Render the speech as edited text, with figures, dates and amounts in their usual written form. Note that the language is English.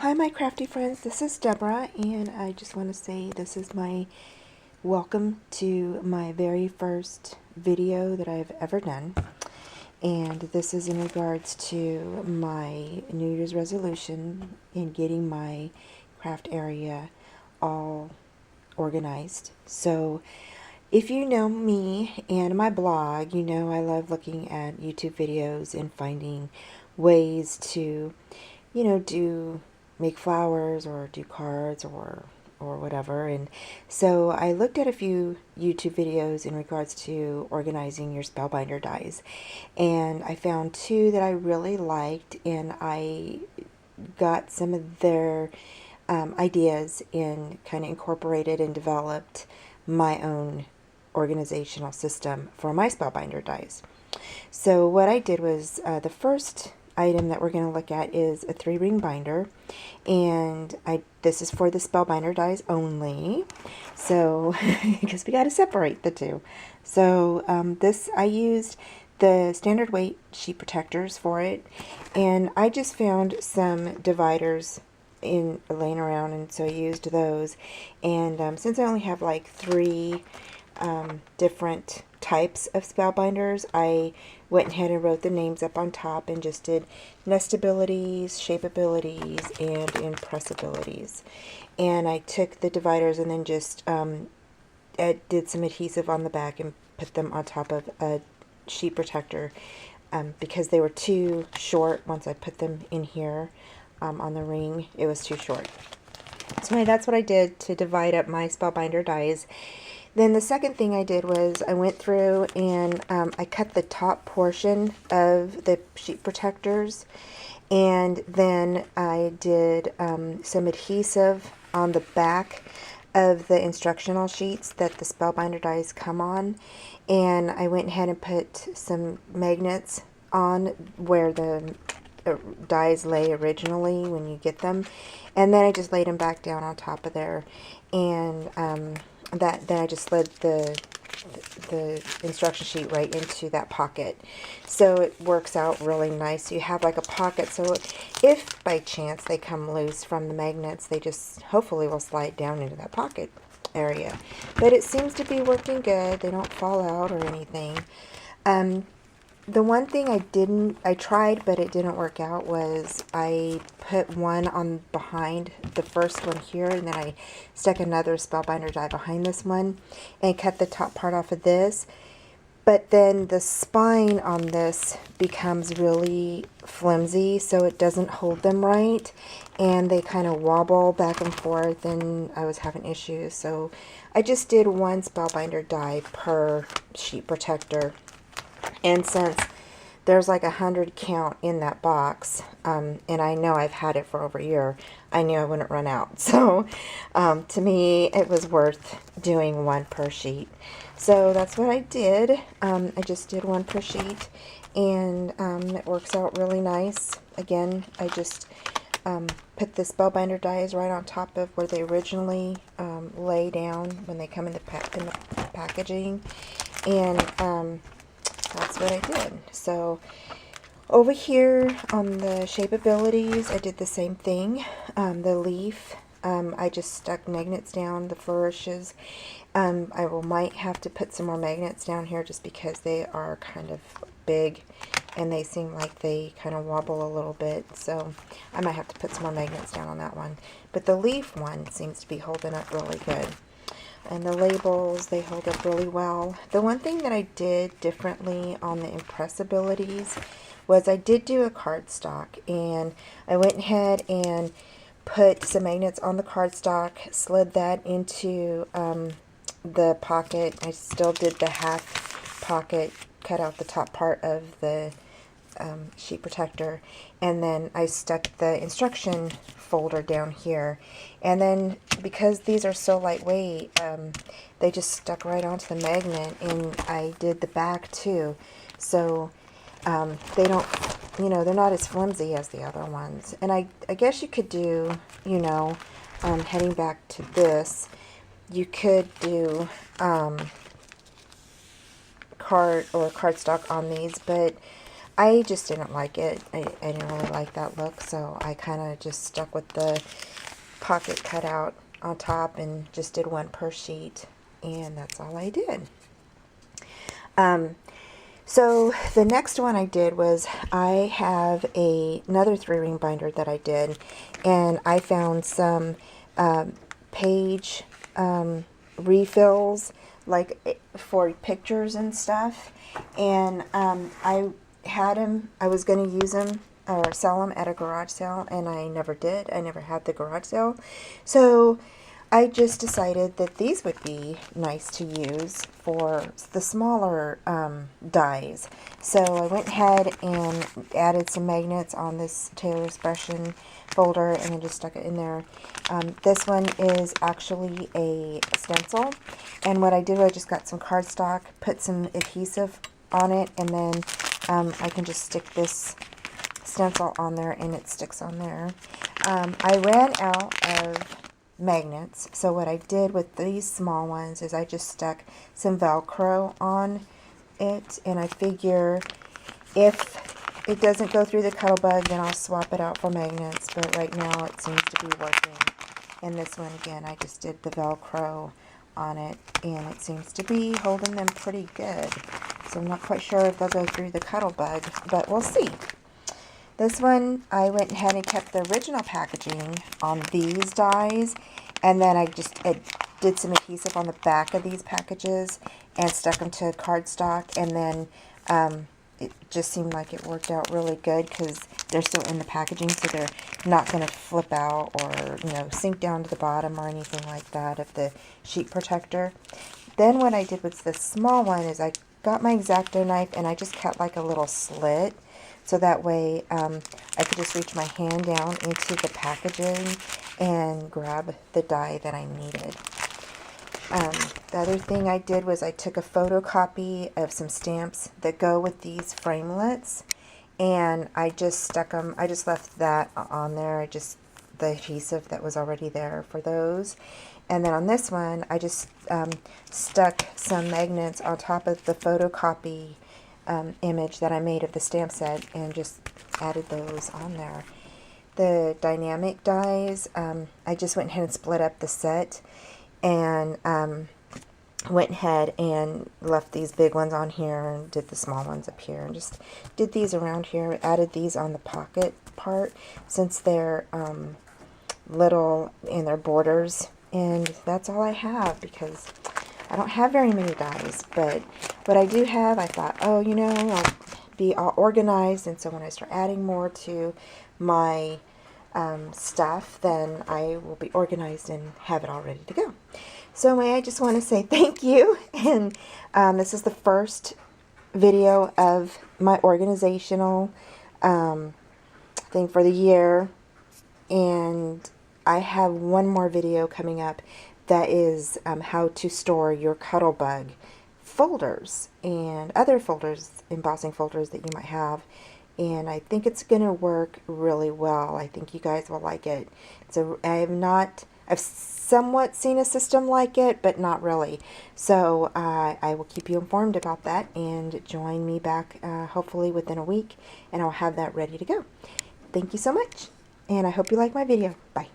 Hi my crafty friends, this is Deborah, and I just want to say this is my welcome to my very first video that I've ever done, and this is in regards to my New Year's resolution in getting my craft area all organized. So if you know me and my blog, you know I love looking at YouTube videos and finding ways to, make flowers or do cards or whatever. And so I looked at a few YouTube videos in regards to organizing your Spellbinder dies, and I found two that I really liked, and I got some of their ideas and kind of incorporated and developed my own organizational system for my Spellbinder dies. So what I did was the first item that we're going to look at is a 3-ring binder, and this is for the Spellbinder dies only, so because we got to separate the two. So I used the standard weight sheet protectors for it, and I just found some dividers laying around, and so I used those. And since I only have like 3 different types of Spellbinders, I went ahead and wrote the names up on top and just did Nestabilities, Shapeabilities, and Impressibilities. And I took the dividers and then just did some adhesive on the back and put them on top of a sheet protector because they were too short. Once I put them in here on the ring, it was too short. So that's what I did to divide up my Spellbinder dies. Then the second thing I did was I went through and I cut the top portion of the sheet protectors, and then I did some adhesive on the back of the instructional sheets that the Spellbinder dies come on, and I went ahead and put some magnets on where the dies lay originally when you get them, and then I just laid them back down on top of there, and then I just slid the instruction sheet right into that pocket, so it works out really nice. You have like a pocket, so if by chance they come loose from the magnets, they just hopefully will slide down into that pocket area. But it seems to be working good. They don't fall out or anything. The one thing I tried but it didn't work out was I put one on behind the first one here, and then I stuck another Spellbinder die behind this one and cut the top part off of this. But then the spine on this becomes really flimsy, so it doesn't hold them right, and they kind of wobble back and forth, and I was having issues. So I just did one Spellbinder die per sheet protector. And since there's like 100 count in that box, and I know I've had it for over a year, I knew I wouldn't run out. So to me, it was worth doing one per sheet. So that's what I did. I just did one per sheet, and it works out really nice. Again, I just put the Spellbinder dies right on top of where they originally lay down when they come in the packaging, and that's what I did. So over here on the Shapeabilities, I did the same thing. The leaf, I just stuck magnets down the flourishes. Might have to put some more magnets down here just because they are kind of big and they seem like they kind of wobble a little bit. So I might have to put some more magnets down on that one. But the leaf one seems to be holding up really good. And the labels, they hold up really well. The one thing that I did differently on the Impressibilities was I did do a cardstock, and I went ahead and put some magnets on the cardstock, slid that into the pocket. I still did the half pocket, cut out the top part of the sheet protector, and then I stuck the instruction folder down here, and then because these are so lightweight, they just stuck right onto the magnet, and I did the back too, so they don't, they're not as flimsy as the other ones. And I guess you could do, heading back to this, you could do cardstock on these, but I just didn't like it. I didn't really like that look, so I kind of just stuck with the pocket cutout on top and just did one per sheet, and that's all I did. So the next one I did was I have another 3-ring binder that I did, and I found some page refills, like for pictures and stuff, and I had them. I was going to use them or sell them at a garage sale, and I never did. I never had the garage sale, so I just decided that these would be nice to use for the smaller dies. So I went ahead and added some magnets on this Taylor Expression folder and then just stuck it in there. This one is actually a stencil, and what I did was I just got some cardstock, put some adhesive on it, and then I can just stick this stencil on there and it sticks on there. I ran out of magnets, so what I did with these small ones is I just stuck some Velcro on it, and I figure if it doesn't go through the Cuttlebug, then I'll swap it out for magnets, but right now it seems to be working. And this one, again, I just did the Velcro on it, and it seems to be holding them pretty good. So I'm not quite sure if they'll go through the Cuttlebug, but we'll see. This one, I went ahead and kept the original packaging on these dies, and then I did some adhesive on the back of these packages and stuck them to cardstock, and then it just seemed like it worked out really good because they're still in the packaging, so they're not going to flip out or, you know, sink down to the bottom or anything like that of the sheet protector. Then what I did with the small one is I got my X-Acto knife and I just cut like a little slit, so that way I could just reach my hand down into the packaging and grab the die that I needed. The other thing I did was I took a photocopy of some stamps that go with these framelits, and I just stuck them, I just left that on there, the adhesive that was already there for those. And then on this one, I just stuck some magnets on top of the photocopy image that I made of the stamp set and just added those on there. The dynamic dies, I just went ahead and split up the set and went ahead and left these big ones on here and did the small ones up here and just did these around here. Added these on the pocket part since they're little and they're borders, and that's all I have because I don't have very many dies. But what I do have, I thought, oh, you know, I'll be all organized, and so when I start adding more to my stuff, then I will be organized and have it all ready to go. So I just want to say thank you, and this is the first video of my organizational thing for the year, and I have one more video coming up that is how to store your Cuttlebug folders and other folders, embossing folders that you might have, and I think it's going to work really well. I think you guys will like it. So I've somewhat seen a system like it, but not really. So I will keep you informed about that, and join me back hopefully within a week, and I'll have that ready to go. Thank you so much, and I hope you like my video. Bye.